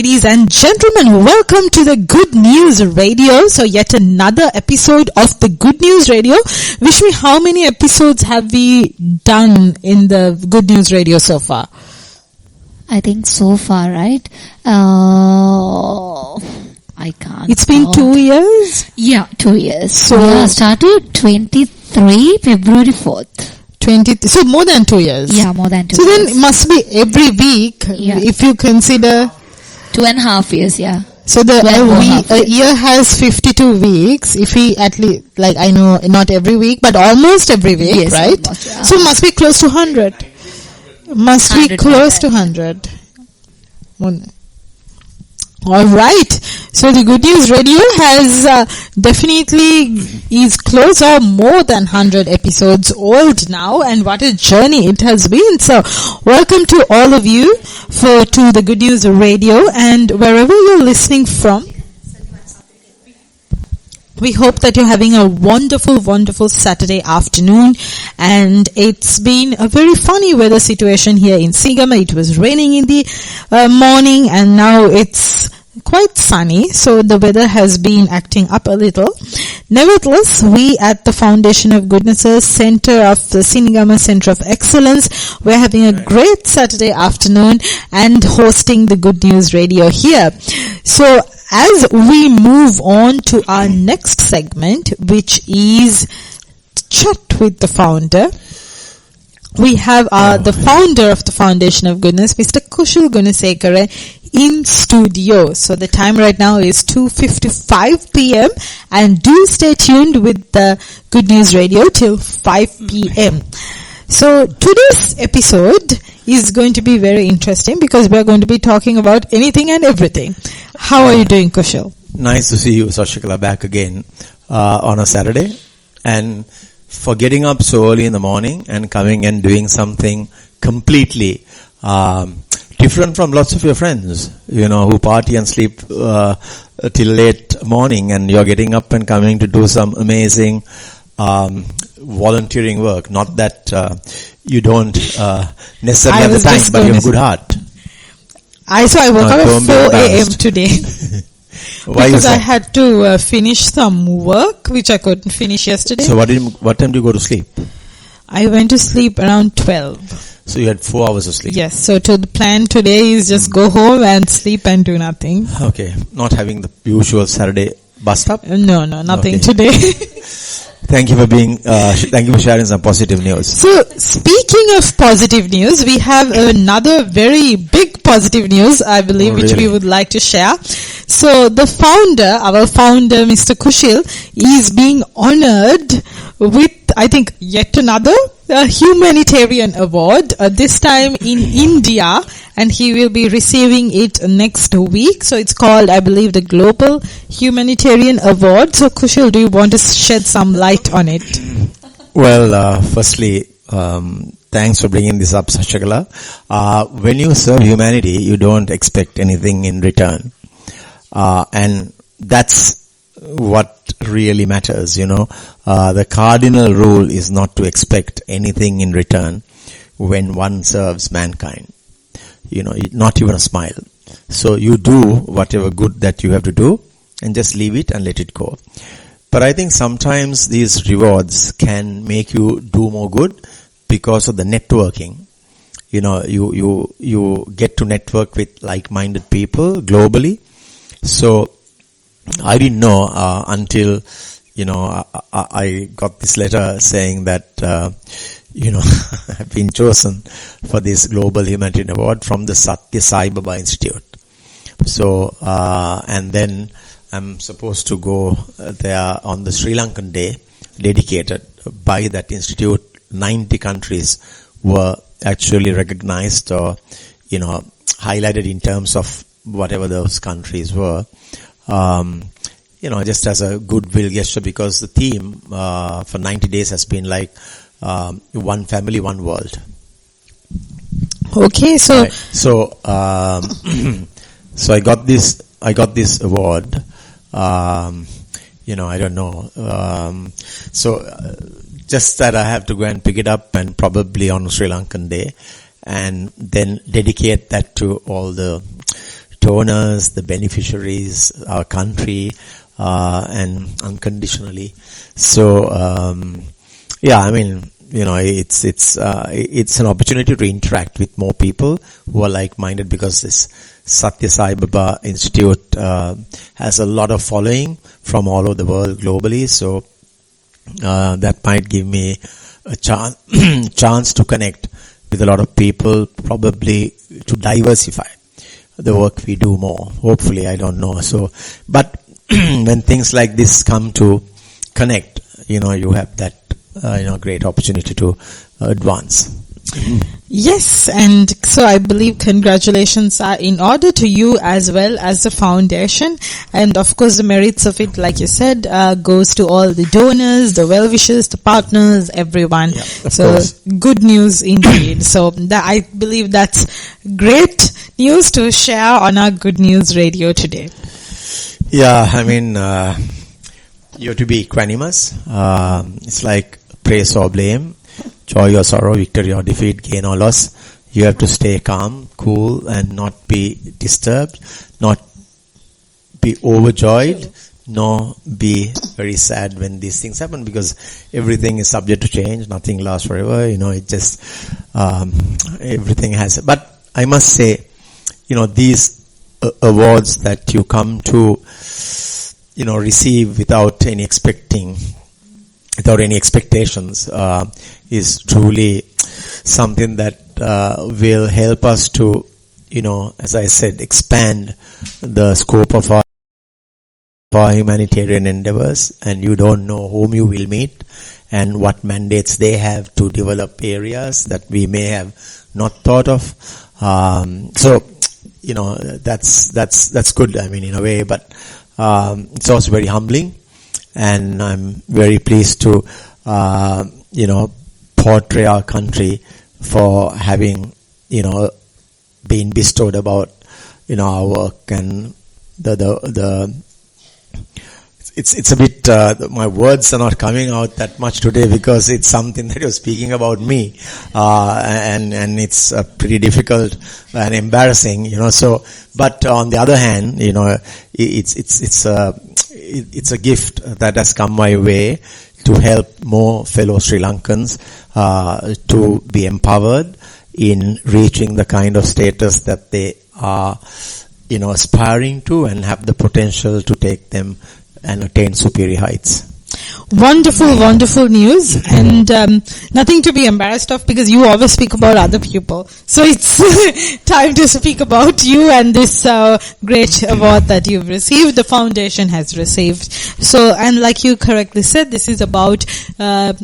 Ladies and gentlemen, welcome to the Good News Radio. So yet another episode of the Good News Radio. Wish me, how many episodes have we done in the Good News Radio so far? I think so far, right? I can't. It's been 2 years? Yeah, 2 years. So we started 23 February 4th. So more than 2 years. Yeah, more than 2 years. So years. then it must be every week, if you consider 2.5 years, yeah. So a year has 52 weeks. If we at least, like, I know not every week, but almost every week, yes, right? Almost, yeah. So must be close to 100. Must be close to 100. All right. So the Good News Radio has definitely is close or more than 100 episodes old now, and what a journey it has been. So welcome to all of you to the Good News Radio, and wherever you're listening from, we hope that you're having a wonderful, wonderful Saturday afternoon. And it's been a very funny weather situation here in Sigama. It was raining in the morning, and now it's quite sunny. So the weather has been acting up a little. Nevertheless, we at the Foundation of Goodnesses Center of the Sinigama Center of Excellence, we're having a great Saturday afternoon and hosting the Good News Radio here. So as we move on to our next segment, which is Chat with the Founder, we have the founder of the Foundation of Goodness, Mr. Kushal Gunasekara, in studio. So the time right now is 2:55 p.m. and do stay tuned with the Good News Radio till 5 p.m. So today's episode is going to be very interesting because we are going to be talking about anything and everything. How are you doing, Kushal? Nice to see you, Sashikala, back again on a Saturday. And for getting up so early in the morning and coming and doing something completely different from lots of your friends, who party and sleep till late morning, and you're getting up and coming to do some amazing volunteering work. Not that you don't necessarily have the time, but you have a good heart. I woke up at 4 a.m. today. Why because I had to finish some work which I couldn't finish yesterday. So what time do you go to sleep? I went to sleep around 12. So you had 4 hours of sleep? Yes. So the plan today is just go home and sleep and do nothing. Okay. Not having the usual Saturday bust up? No, nothing today. Thank you for thank you for sharing some positive news. So, speaking of positive news, we have another very big positive news, I believe, which we would like to share. So, our founder, Mr. Kushal, is being honored with, I think, yet another humanitarian award, this time in India, and he will be receiving it next week. So it's called, I believe, the Global Humanitarian Award. So Kushal, do you want to shed some light on it? Well, firstly, thanks for bringing this up, Sashikala. When you serve humanity, you don't expect anything in return. And that's what really matters, the cardinal rule is not to expect anything in return when one serves mankind. Not even a smile. So you do whatever good that you have to do and just leave it and let it go. But I think sometimes these rewards can make you do more good because of the networking. You get to network with like-minded people globally. So I didn't know until I got this letter saying that I've been chosen for this Global Humanitarian Award from the Satya Sai Baba Institute. So and then I'm supposed to go there on the Sri Lankan Day, dedicated by that institute. 90 countries were actually recognized or highlighted in terms of whatever those countries were. Just as a goodwill gesture, because the theme for 90 days has been like one family, one world. Okay, so right. So I got this award. I don't know. Just that I have to go and pick it up and probably on Sri Lankan Day, and then dedicate that to all the donors, the beneficiaries, our country, and unconditionally. So, it's an opportunity to interact with more people who are like-minded, because this Satya Sai Baba Institute has a lot of following from all over the world globally. So that might give me a chance to connect with a lot of people, probably to diversify the work we do more. Hopefully, I don't know. So, but when things like this come to connect, you have that great opportunity to advance. Yes, and so I believe congratulations are in order to you as well as the foundation, and of course the merits of it, like you said, goes to all the donors, the well-wishers, the partners, everyone. Yeah, so course. Good news indeed. So I believe that's great news to share on our Good News Radio today. Yeah, you have to be equanimous. It's like praise or blame, joy or sorrow, victory or defeat, gain or loss. You have to stay calm, cool, and not be disturbed, not be overjoyed, nor be very sad when these things happen, because everything is subject to change. Nothing lasts forever. It just, everything has. But I must say, these awards that you come to, receive without any expectations, is truly something that will help us to, as I said, expand the scope of our humanitarian endeavors. And you don't know whom you will meet and what mandates they have to develop areas that we may have not thought of. That's good, in a way, but it's also very humbling. And I'm very pleased to, portray our country for having, been bestowed about, our work. And it's a bit, my words are not coming out that much today, because it's something that you're speaking about me, and it's pretty difficult and embarrassing, so, but on the other hand, it's a gift that has come my way to help more fellow Sri Lankans to be empowered in reaching the kind of status that they are, aspiring to, and have the potential to take them and attain superior heights. Wonderful, wonderful news, and nothing to be embarrassed of, because you always speak about other people. So it's time to speak about you and this great award that you've received, the foundation has received. So, and like you correctly said, this is about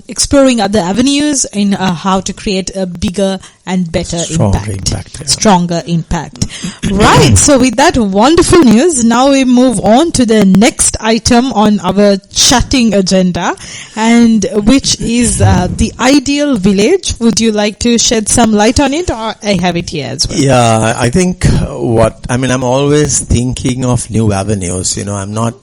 exploring other avenues in how to create a bigger and better impact. Stronger impact. Right, so with that wonderful news, now we move on to the next item on our chatting agenda, and which is the ideal village. Would you like to shed some light on it, or I have it here as well? Yeah, I think I'm always thinking of new avenues. I'm not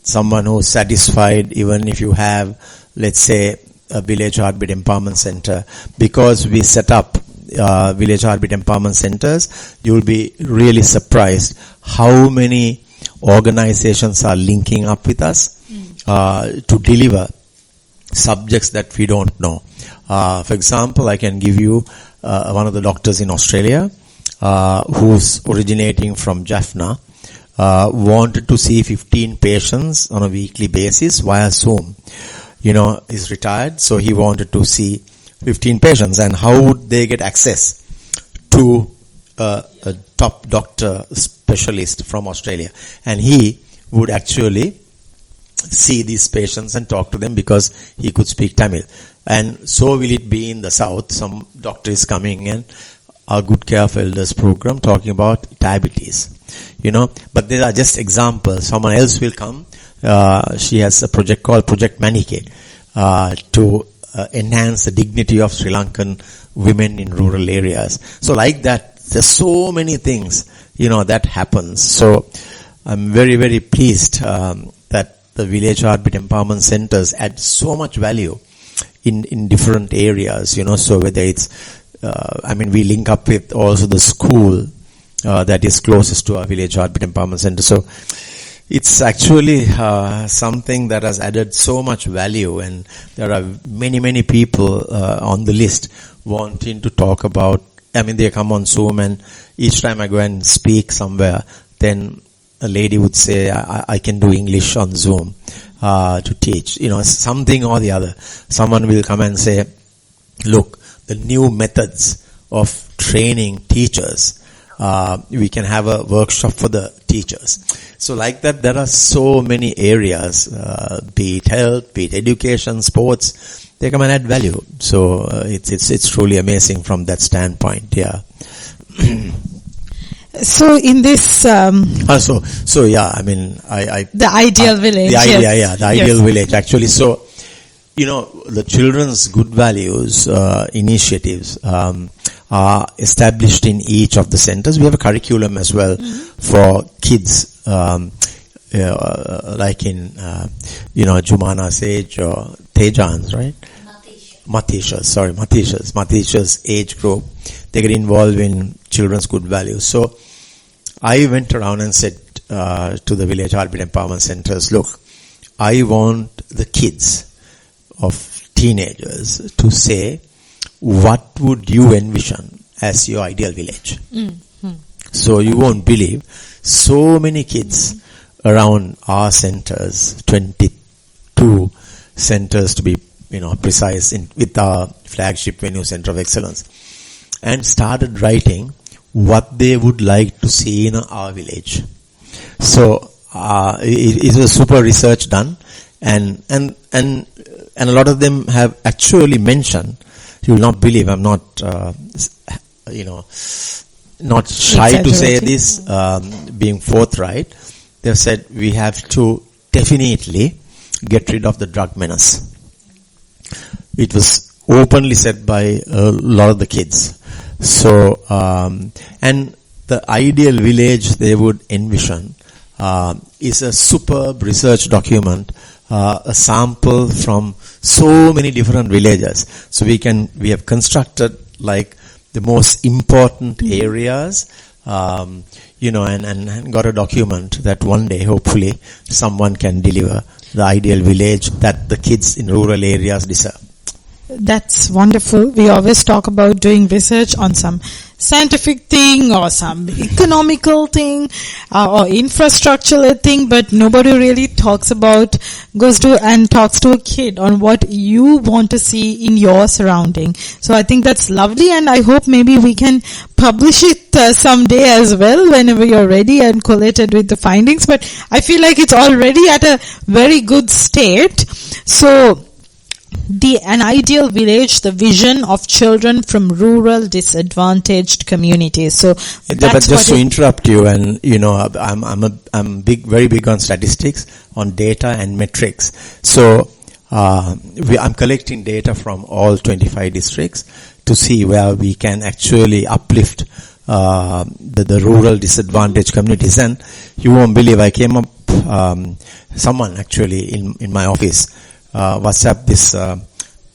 someone who's satisfied even if you have, let's say, a village heartbeat empowerment center, because we set up village heartbeat empowerment centers. You'll be really surprised how many organizations are linking up with us to deliver subjects that we don't know. For example, I can give you one of the doctors in Australia who's originating from Jaffna, wanted to see 15 patients on a weekly basis via Zoom. He's retired, so he wanted to see 15 patients, and how would they get access to a top doctor specialist from Australia? And he would actually see these patients and talk to them because he could speak Tamil. And so will it be in the south. Some doctor is coming in, our Good Care for Elders program, talking about diabetes. But there are just examples. Someone else will come. She has a project called Project Manike to enhance the dignity of Sri Lankan women in rural areas. So like that, there's so many things, that happens. So I'm very, very pleased that the village heartbeat empowerment centers add so much value in different areas, so whether it's, we link up with also the school that is closest to our village heartbeat empowerment center. So it's actually something that has added so much value, and there are many people on the list wanting to talk about. I mean, they come on Zoom, and each time I go and speak somewhere, then a lady would say, I can do English on Zoom to teach, something or the other. Someone will come and say, look, the new methods of training teachers, we can have a workshop for the teachers. So like that, there are so many areas, be it health, be it education, sports, they come and add value. So it's truly amazing from that standpoint. Yeah. So in this, I mean, the ideal village. The idea, yes. the ideal village actually. So, the children's good values initiatives are established in each of the centers. We have a curriculum as well for kids, like in Jumana's age or Tejan's, right? Matisha's age group. They get involved in children's good values. So I went around and said to the village heartbeat empowerment centers, look, I want the kids of teenagers to say, what would you envision as your ideal village? So you won't believe, so many kids around our centers, 22 centers to be precise, with our flagship venue Center of Excellence, and started writing what they would like to see in our village. So it was super research done, and a lot of them have actually mentioned, you will not believe, I'm not not shy to say this, being forthright. They've said we have to definitely get rid of the drug menace. It was openly said by a lot of the kids. So, and the ideal village they would envision is a superb research document, a sample from so many different villages. So we have constructed like the most important areas, and got a document that one day hopefully someone can deliver the ideal village that the kids in rural areas deserve. That's wonderful. We always talk about doing research on some scientific thing or some economical thing or infrastructural thing, but nobody really goes to and talks to a kid on what you want to see in your surrounding. So I think that's lovely, and I hope maybe we can publish it someday as well whenever you're ready and collated with the findings. But I feel like it's already at a very good state. So an ideal village, the vision of children from rural disadvantaged communities. So that's just to interrupt you, and I'm very big on statistics, on data and metrics. So I'm collecting data from all 25 districts to see where we can actually uplift the rural disadvantaged communities. And you won't believe, I came up, someone actually in my office WhatsApp this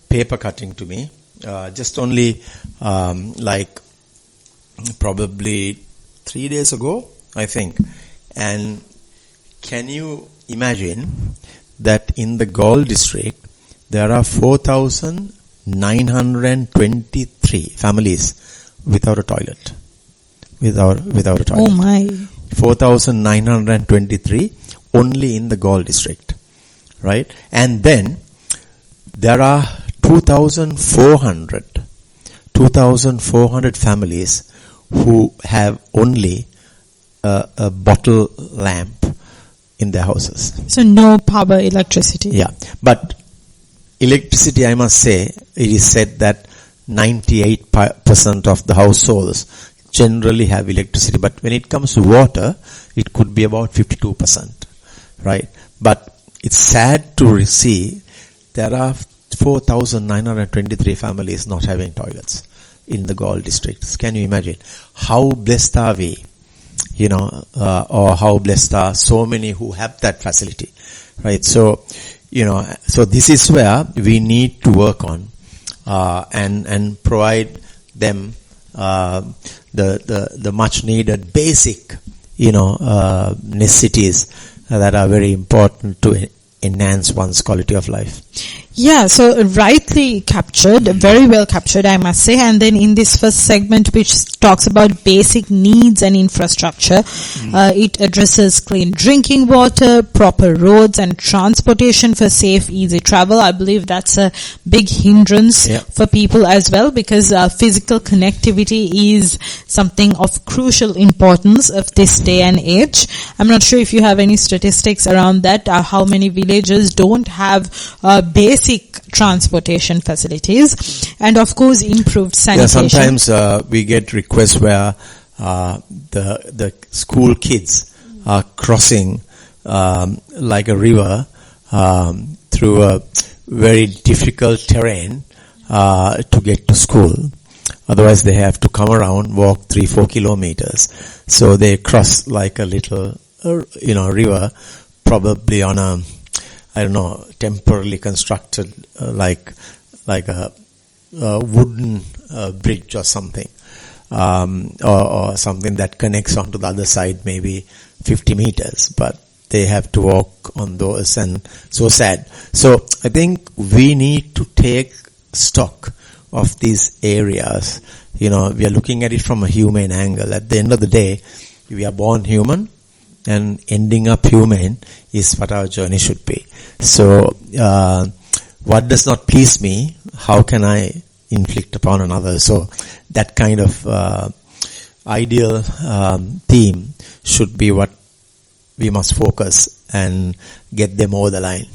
paper cutting to me, just only like probably 3 days ago, I think. And can you imagine that in the Gaul district there are 4,923 families without a toilet. Without a toilet. Oh my. 4,923 only in the Gaul district. Right? And then there are 2,400 families who have only a bottle lamp in their houses. So no power, electricity. Yeah. But electricity, I must say, it is said that 98% of the households generally have electricity. But when it comes to water, it could be about 52%. Right? But it's sad to see there are 4,923 families not having toilets in the Gaul districts. Can you imagine? How blessed are we? Or how blessed are so many who have that facility, right? So, so this is where we need to work on, and provide them the much needed basic, necessities that are very important to enhance one's quality of life. Yeah, so rightly captured, very well captured, I must say. And then in this first segment, which talks about basic needs and infrastructure, it addresses clean drinking water, proper roads and transportation for safe, easy travel. I believe that's a big hindrance for people as well, because physical connectivity is something of crucial importance of this day and age. I'm not sure if you have any statistics around that, how many villages don't have basic transportation facilities, and of course improved sanitation. Yeah, sometimes we get requests where the school kids are crossing like a river through a very difficult terrain to get to school. Otherwise they have to come around, walk 3-4 kilometers. So they cross like a little river, probably on a, I don't know, temporarily constructed like a wooden bridge or something, or something that connects onto the other side, maybe 50 meters, but they have to walk on those, and so sad. So I think we need to take stock of these areas. We are looking at it from a humane angle. At the end of the day, we are born human, and ending up humane is what our journey should be. So, what does not please me, how can I inflict upon another? So, that kind of ideal theme should be what we must focus and get them over the line.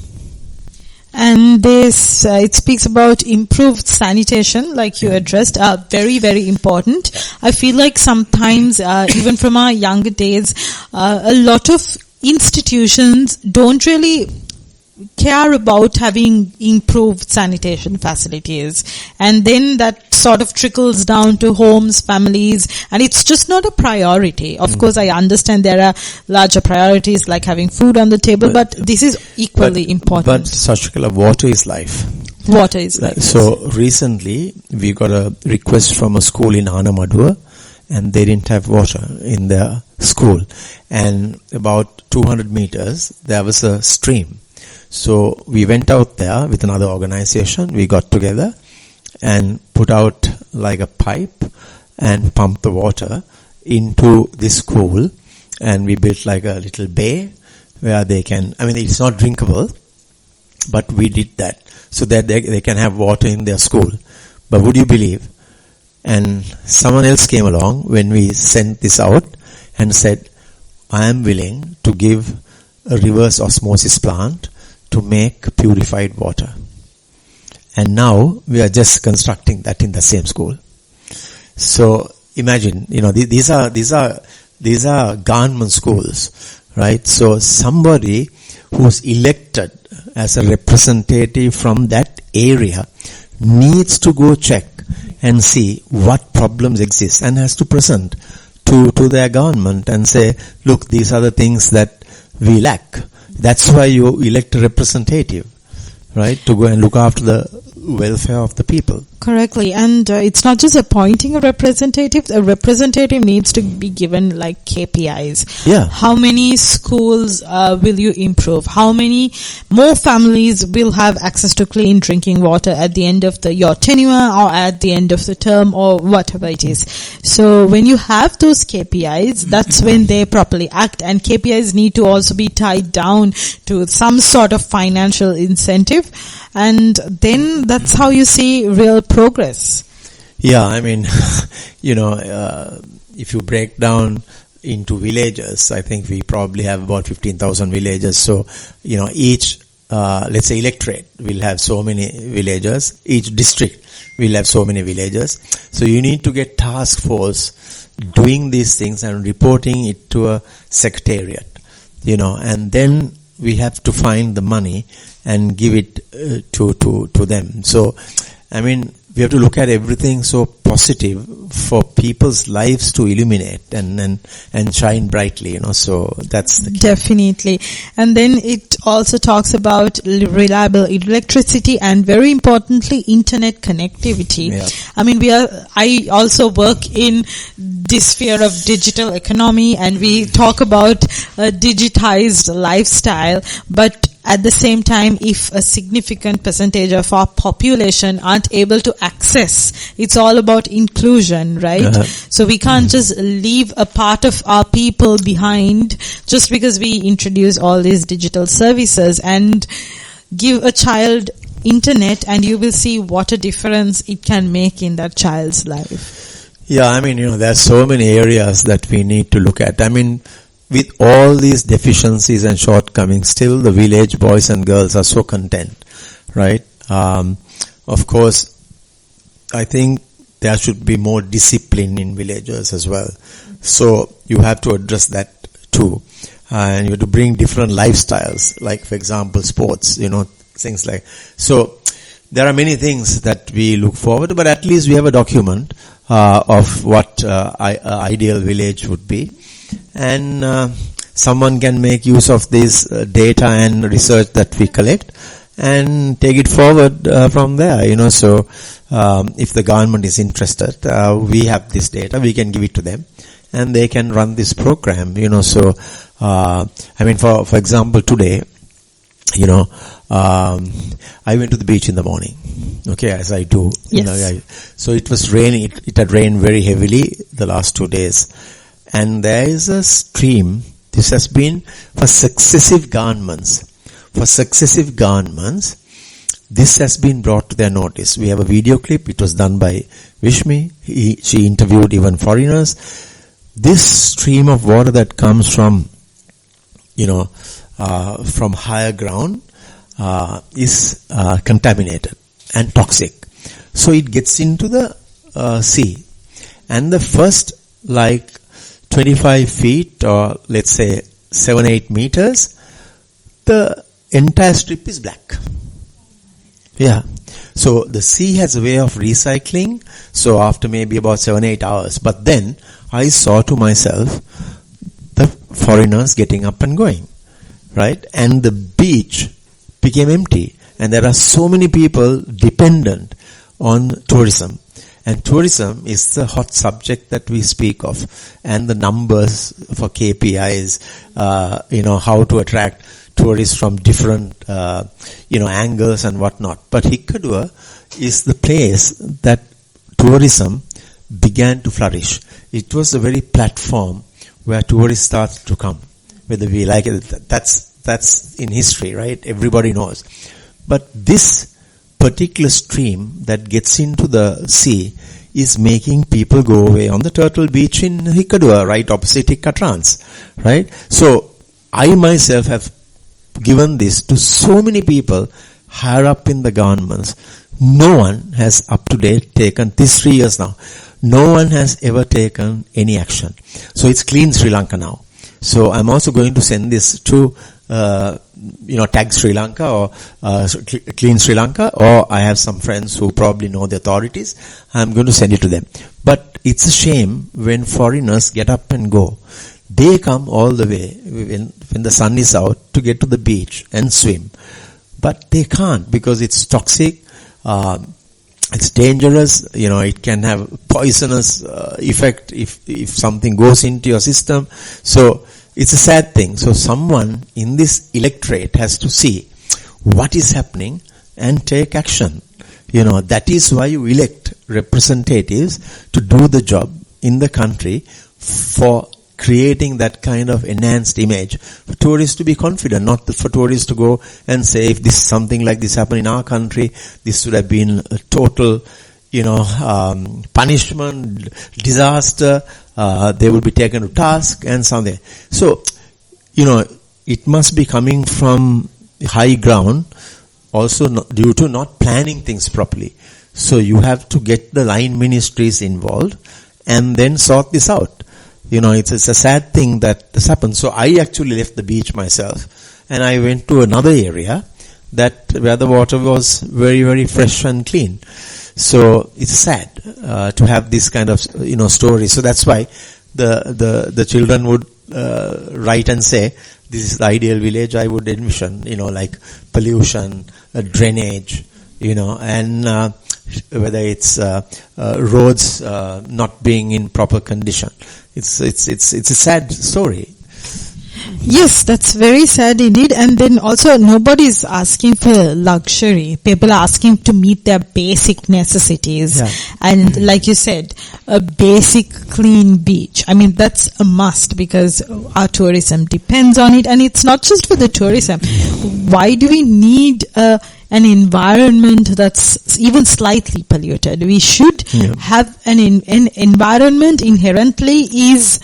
And this, it speaks about improved sanitation, like you addressed, very, very important. I feel like sometimes, even from our younger days, a lot of institutions don't really care about having improved sanitation facilities, and then that sort of trickles down to homes, families, and it's just not a priority. Of course, I understand there are larger priorities like having food on the table, but this is equally important. But Sachikala, water is life. Water is life. So recently we got a request from a school in Anamadua, and they didn't have water in their school, and about 200 meters there was a stream. So we went out there with another organization. We got together and put out like a pipe and pumped the water into this school, and we built like a little bay where they can, it's not drinkable, but we did that so that they can have water in their school. But would you believe? And someone else came along when we sent this out and said, I am willing to give a reverse osmosis plant to make purified water. And now we are just constructing that in the same school. So imagine, these are government schools, right? So somebody who's elected as a representative from that area needs to go check and see what problems exist, and has to present to their government and say, look, these are the things that we lack. That's why you elect a representative, right? To go and look after the welfare of the people. Correctly. And it's not just appointing a representative. A representative needs to be given like KPIs. Yeah. How many schools will you improve? How many more families will have access to clean drinking water at the end of your tenure, or at the end of the term, or whatever it is? So when you have those KPIs, that's when they properly act. And KPIs need to also be tied down to some sort of financial incentive. And then that's how you see real progress. Yeah, if you break down into villages, I think we probably have about 15,000 villages. So, each, let's say electorate will have so many villages. Each district will have so many villages. So you need to get task force doing these things and reporting it to a secretariat, and then we have to find the money and give it to them. So, we have to look at everything so positive for people's lives to illuminate and shine brightly, so that's the key. Definitely. And then it also talks about reliable electricity and, very importantly, internet connectivity. Yeah. I mean, I also work in this sphere of digital economy, and we talk about a digitized lifestyle, but at the same time, if a significant percentage of our population aren't able to access, it's all about inclusion, right? Uh-huh. So we can't just leave a part of our people behind just because we introduce all these digital services. And give a child internet and you will see what a difference it can make in that child's life. Yeah, I mean, there are so many areas that we need to look at. I mean, with all these deficiencies and shortcomings, still the village boys and girls are so content, right? Of course, I think there should be more discipline in villages as well. So you have to address that too. And you have to bring different lifestyles, like, for example, sports, things like. So there are many things that we look forward to, but at least we have a document of what ideal village would be. And someone can make use of this data and research that we collect and take it forward from there. So if the government is interested, we have this data, we can give it to them and they can run this program. So I mean, for example, today, I went to the beach in the morning, okay, as I do. Yes. So it was raining, it had rained very heavily the last 2 days. And there is a stream. This has been for successive governments. This has been brought to their notice. We have a video clip. It was done by Vishmi. She interviewed even foreigners. This stream of water that comes from higher ground is contaminated and toxic. So it gets into the sea. And the first 25 feet or let's say 7-8 meters, the entire strip is black. Yeah. So the sea has a way of recycling. So after maybe about 7-8 hours. But then I saw to myself the foreigners getting up and going. Right? And the beach became empty. And there are so many people dependent on tourism. And tourism is the hot subject that we speak of. And the numbers for KPIs, how to attract tourists from different, angles and whatnot. But Hikkaduwa is the place that tourism began to flourish. It was the very platform where tourists started to come. Whether we like it, that's in history, right? Everybody knows. But this particular stream that gets into the sea is making people go away on the Turtle Beach in Hikkaduwa, right opposite Hikkatrans, right? So I myself have given this to so many people higher up in the governments. No one has up to date taken, this 3 years now, no one has ever taken any action. So it's clean Sri Lanka now. So I'm also going to send this to Tag Sri Lanka or Clean Sri Lanka, or I have some friends who probably know the authorities. I'm going to send it to them. But it's a shame when foreigners get up and go. They come all the way when the sun is out to get to the beach and swim. But they can't because it's toxic. It's dangerous. It can have poisonous effect if something goes into your system. So it's a sad thing. So someone in this electorate has to see what is happening and take action. That is why you elect representatives to do the job in the country for creating that kind of enhanced image for tourists to be confident, not for tourists to go and say, if this something like this happened in our country, this would have been a total, punishment, disaster, they will be taken to task and something. So, it must be coming from high ground, also due to not planning things properly. So you have to get the line ministries involved and then sort this out. It's a sad thing that has happened. So I actually left the beach myself and I went to another area where the water was very, very fresh and clean. So it's sad to have this kind of story. So that's why the children would write and say, this is the ideal village I would envision, like pollution, drainage, and whether it's roads not being in proper condition. It's a sad story. Yes, that's very sad indeed. And then also nobody's asking for luxury. People are asking to meet their basic necessities. Yeah. And like you said, a basic clean beach. I mean, that's a must because our tourism depends on it. And it's not just for the tourism. Why do we need an environment that's even slightly polluted? We should have an environment inherently is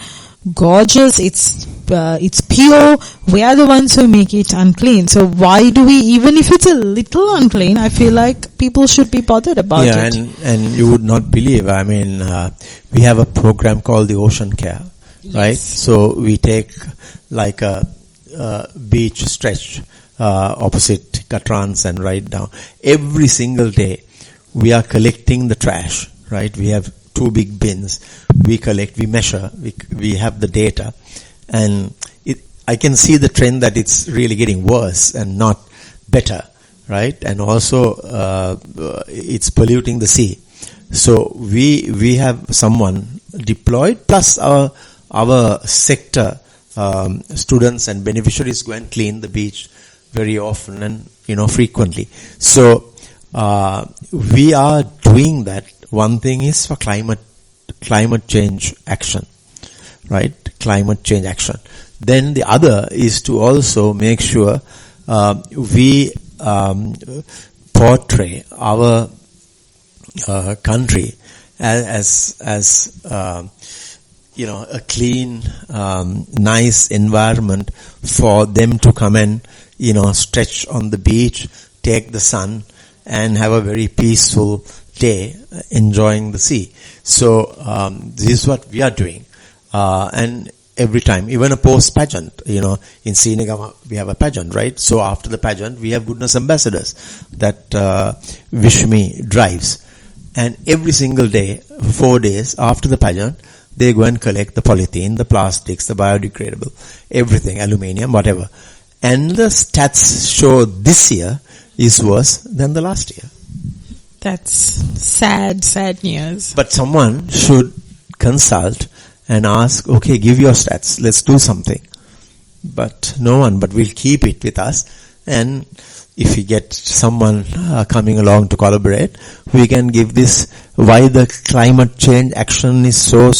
gorgeous. It's pure. We are the ones who make it unclean. So why do we, even if it's a little unclean, I feel like people should be bothered about it. And you would not believe, we have a program called the Ocean Care, right? So we take like a beach stretch opposite Katrans and right down. Every single day we are collecting the trash, right? We have 2 big bins. We collect, we measure, we have the data. And I can see the trend that it's really getting worse and not better, right? And also it's polluting the sea. So we have someone deployed, plus our sector students and beneficiaries go and clean the beach very often and frequently. So we are doing that. One thing is for climate change action, right? Climate change action. Then the other is to also make sure we portray our country as a clean, nice environment for them to come and stretch on the beach, take the sun, and have a very peaceful day enjoying the sea. So this is what we are doing. And every time, even a post pageant, in Srinagar we have a pageant, right? So after the pageant, we have goodness ambassadors that Vishmi drives. And every single day, 4 days after the pageant, they go and collect the polythene, the plastics, the biodegradable, everything, aluminium, whatever. And the stats show this year is worse than the last year. That's sad news. But someone should consult and ask, okay, give your stats, let's do something. But no one, but we'll keep it with us. And if we get someone coming along to collaborate, we can give this why the climate change action is so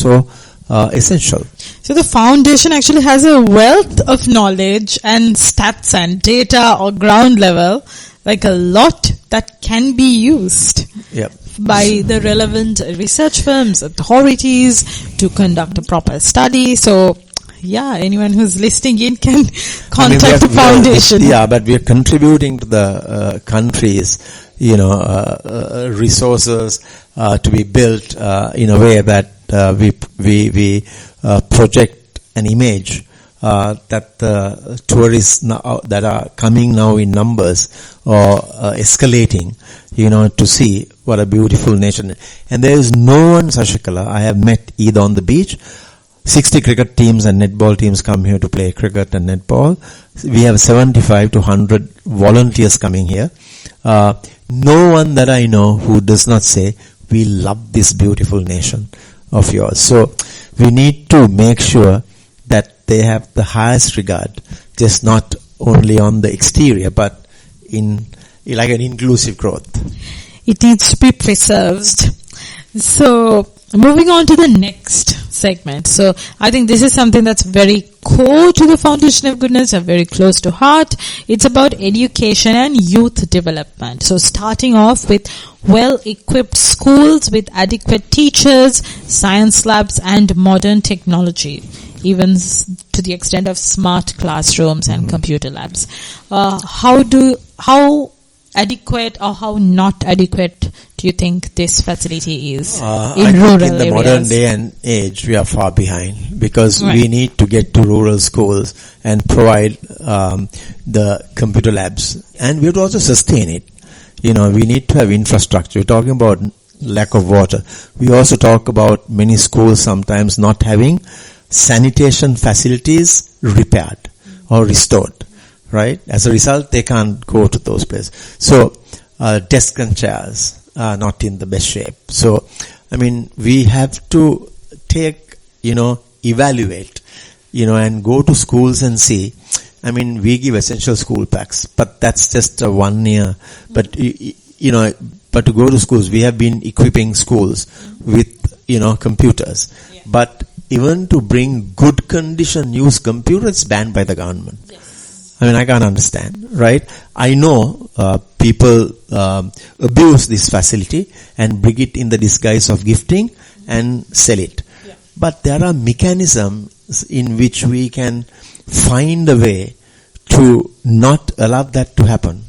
essential. So the foundation actually has a wealth of knowledge and stats and data or ground level, like a lot that can be used by the relevant research firms, authorities to conduct a proper study. So anyone who's listening in can contact the foundation. But we are contributing to the country's, resources to be built in a way that we project an image that the tourists now, that are coming now in numbers or escalating, to see what a beautiful nation. And there is no one, Sashikala, I have met either on the beach. 60 cricket teams and netball teams come here to play cricket and netball. We have 75 to 100 volunteers coming here. No one that I know who does not say, we love this beautiful nation of yours. So we need to make sure that they have the highest regard, just not only on the exterior, but in like an inclusive growth. It needs to be preserved. So moving on to the next segment. So I think this is something that's very core to the Foundation of Goodness and very close to heart. It's about education and youth development. So starting off with well-equipped schools with adequate teachers, science labs and modern technology, even to the extent of smart classrooms and computer labs. How adequate or how not adequate do you think this facility is in rural areas? In the modern day and age, we are far behind because we need to get to rural schools and provide the computer labs, and we have to also sustain it. We need to have infrastructure. We're talking about lack of water. We also talk about many schools sometimes not having sanitation facilities repaired or restored, right? As a result, they can't go to those places. So, desks and chairs are not in the best shape. So, I mean, we have to take, evaluate, and go to schools and see. I mean, we give essential school packs, but that's just a 1 year. But, but to go to schools, we have been equipping schools with, computers. Yeah. But even to bring good condition used computers, it's banned by the government. Yes. I mean, I can't understand, right? I know people abuse this facility and bring it in the disguise of gifting and sell it. Yeah. But there are mechanisms in which we can find a way to not allow that to happen.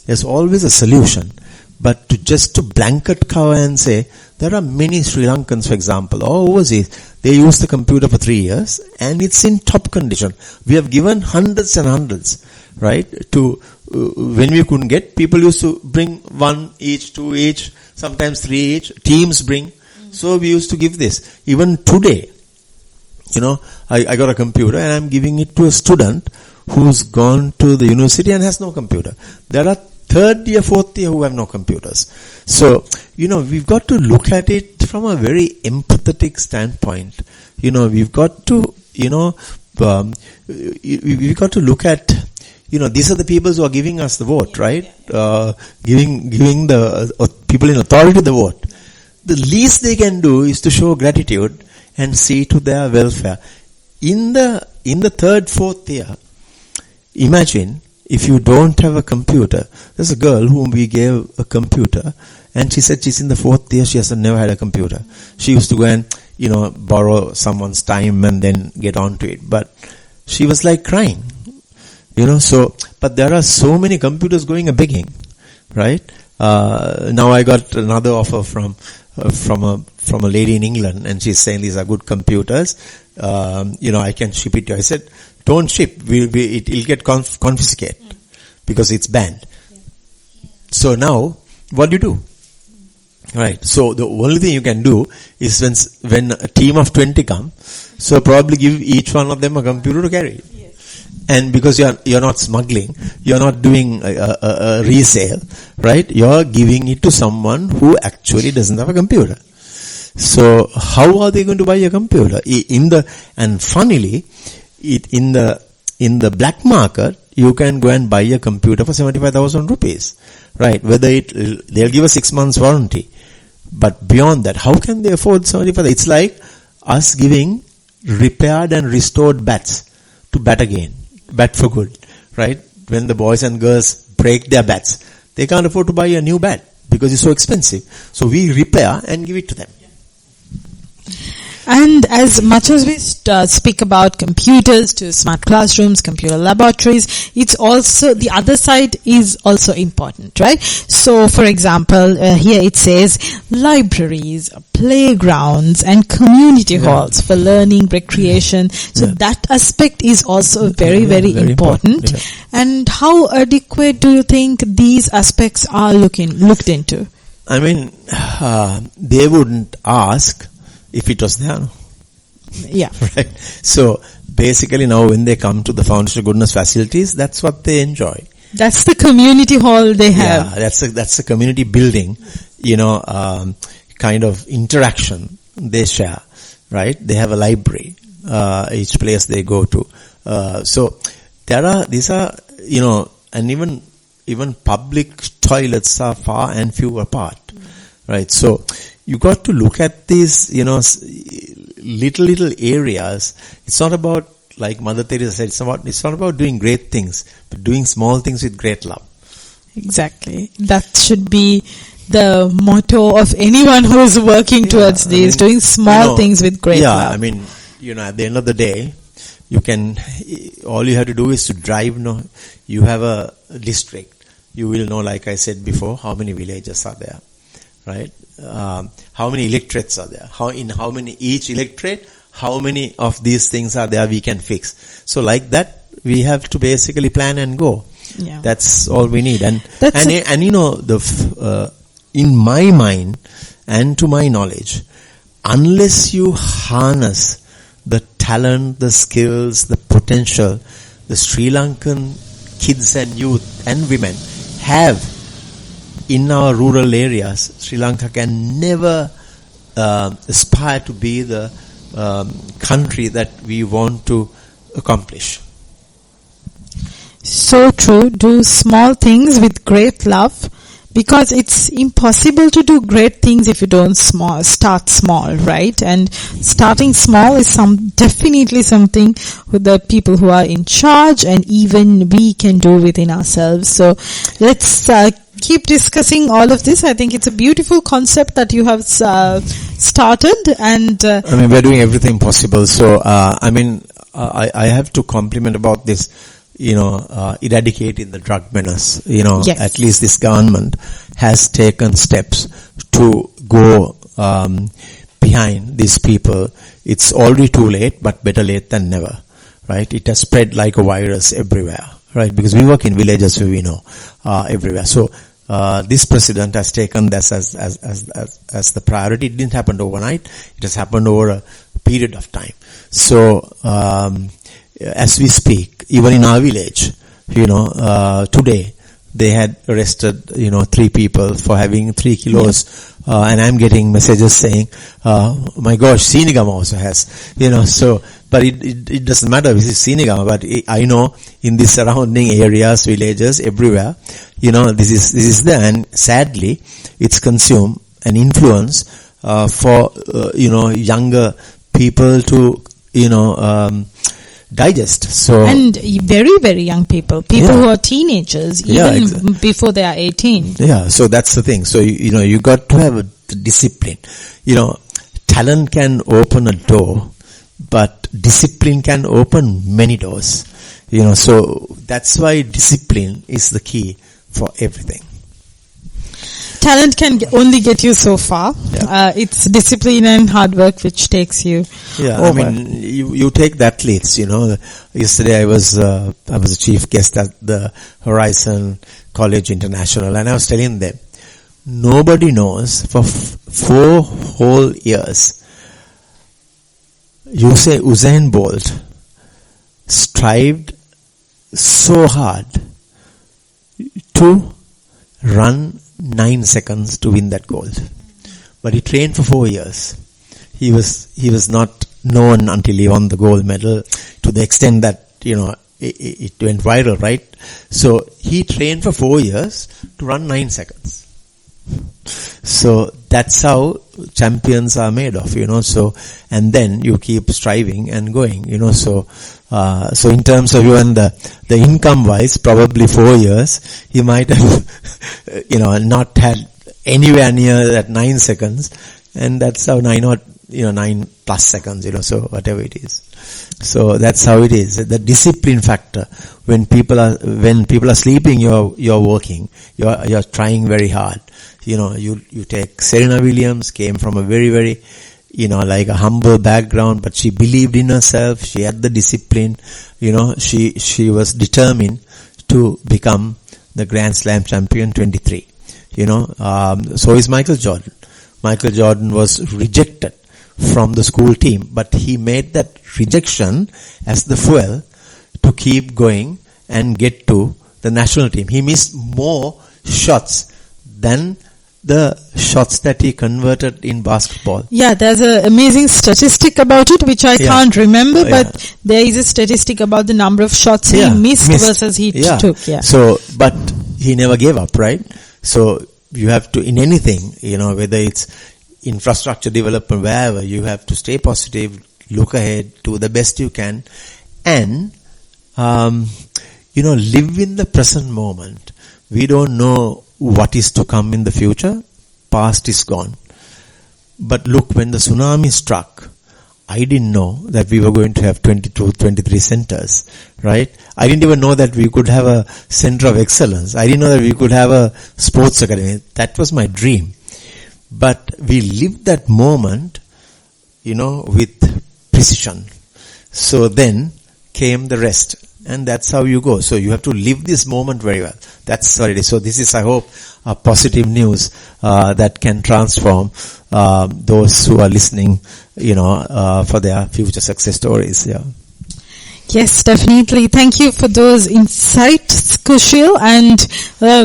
There's always a solution. But to blanket cover and say, there are many Sri Lankans, for example, or overseas, they use the computer for 3 years and it's in top condition. We have given hundreds and hundreds, right? When we couldn't get, people used to bring 1 each, 2 each, sometimes 3 each, teams bring. So we used to give this. Even today, I got a computer and I'm giving it to a student who's gone to the university and has no computer. There are third year, fourth year who have no computers. So, we've got to look at it from a very empathetic standpoint. We've got to, we've got to look at, these are the people who are giving us the vote, right? Giving the people in authority the vote. The least they can do is to show gratitude and see to their welfare. In the third, fourth year, imagine if you don't have a computer. There's a girl whom we gave a computer and she said she's in the fourth year, she has never had a computer. She used to go and, borrow someone's time and then get onto it. But she was like crying, but there are so many computers going and begging, right? Now I got another offer from a lady in England and she's saying these are good computers. I can ship it to you. I said, don't ship. It'll get confiscated because it's banned. So now, what do you do? Right. So the only thing you can do is when a team of 20 come, so probably give each one of them a computer to carry. Yes. And because you're not smuggling, you're not doing a resale, right? You're giving it to someone who actually doesn't have a computer. So how are they going to buy a computer? And funnily, in the black market, you can go and buy a computer for 75,000 rupees, right? They'll give a 6 months warranty. But beyond that, how can they afford 75,000? It's like us giving repaired and restored bats to bat again, bat for good, right? When the boys and girls break their bats, they can't afford to buy a new bat because it's so expensive. So we repair and give it to them. And as much as we speak about computers to smart classrooms, computer laboratories, it's also, the other side is also important, right? So, for example, here it says libraries, playgrounds and community halls for learning, recreation. So that aspect is also very, very important. Yeah. And how adequate do you think these aspects are looked into? I mean, they wouldn't ask if it was there. Yeah. Right. So basically now when they come to the Foundation of Goodness facilities, that's what they enjoy. That's the community hall they have. Yeah, that's a community building, kind of interaction they share, right? They have a library, each place they go to. So these are, and even public toilets are far and few apart, right? So you got to look at these, little areas. It's not about, like Mother Teresa said, it's not about doing great things, but doing small things with great love. Exactly. That should be the motto of anyone who is working towards these, doing small things with great love. Yeah, I mean, at the end of the day, all you have to do is to drive. You have a district. You will know, like I said before, how many villages are there, right? How many electorates are there? How many each electorate? How many of these things are there we can fix? So like that, we have to basically plan and go. Yeah. That's all we need. And in my mind and to my knowledge, unless you harness the talent, the skills, the potential the Sri Lankan kids and youth and women have in our rural areas, Sri Lanka can never aspire to be the country that we want to accomplish. So true. Do small things with great love, because it's impossible to do great things if you don't start small, right? And starting small is definitely something with the people who are in charge, and even we can do within ourselves. So let's keep discussing all of this. I think it's a beautiful concept that you have started, and we're doing everything possible. So I have to compliment about this. Eradicating the drug menace. Yes. At least this government has taken steps to go behind these people. It's already too late, but better late than never, right? It has spread like a virus everywhere, right? Because we work in villages, so we know everywhere. So this president has taken this as the priority. It didn't happen overnight. It has happened over a period of time. So as we speak, even in our village, today they had arrested, 3 people for having 3 kilos, and I'm getting messages saying, my gosh, Sinigama also has, so, but it doesn't matter if it's Sinigama, but I know in the surrounding areas, villages, everywhere, this is there, and sadly, it's consumed and influence, for, younger people to, digest. So, and very, very young people who are teenagers, even before they are 18. Yeah, so that's the thing. So, you got to have a discipline. Talent can open a door, but discipline can open many doors. So that's why discipline is the key for everything. Talent can only get you so far. Yeah. It's discipline and hard work which takes you over. You take the athletes, Yesterday I was a chief guest at the Horizon College International, and I was telling them, nobody knows for 4 whole years, Usain Bolt strived so hard to run 9 seconds to win that gold. But he trained for 4 years. He was not known until he won the gold medal, to the extent that, it went viral, right? So he trained for 4 years to run 9 seconds. So that's how champions are made of, so, and then you keep striving and going, so in terms of even the income wise, probably 4 years, he might have, not had anywhere near that 9 seconds, and that's how 9 plus seconds, so whatever it is. So that's how it is. The discipline factor, when people are sleeping, you're working, you're trying very hard. You take Serena Williams, came from a very, very, like a humble background, but she believed in herself. She had the discipline. She was determined to become the Grand Slam champion 23. So is Michael Jordan. Michael Jordan was rejected from the school team, but he made that rejection as the fuel to keep going and get to the national team. He missed more shots than the shots that he converted in basketball. Yeah, there's an amazing statistic about it, which I can't remember, but there is a statistic about the number of shots he missed versus he took. Yeah. So, but he never gave up, right? So you have to, in anything, whether it's infrastructure development, wherever, you have to stay positive, look ahead, do the best you can, and, live in the present moment. We don't know what is to come in the future. Past is gone. But look, when the tsunami struck, I didn't know that we were going to have 22, 23 centers, right? I didn't even know that we could have a center of excellence. I didn't know that we could have a sports academy. That was my dream. But we lived that moment, with precision. So then came the rest. and that's how you go. So you have to live this moment very well. That's what it is. So this is, I hope, a positive news that can transform those who are listening, for their future success stories. Yeah. Yes, definitely. Thank you for those insights, Kushil, and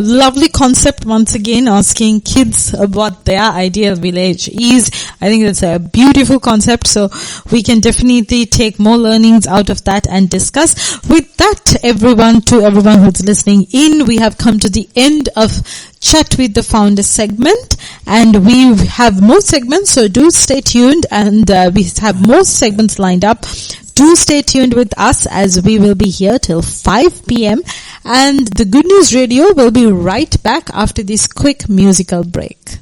lovely concept once again, asking kids what their ideal village is. I think that's a beautiful concept, so we can definitely take more learnings out of that and discuss. With that, everyone who's listening in, we have come to the end of Chat with the Founder segment, and we have more segments, so do stay tuned, and we have more segments lined up. Do stay tuned with us, as we will be here till 5 p.m. and the Good News Radio will be right back after this quick musical break.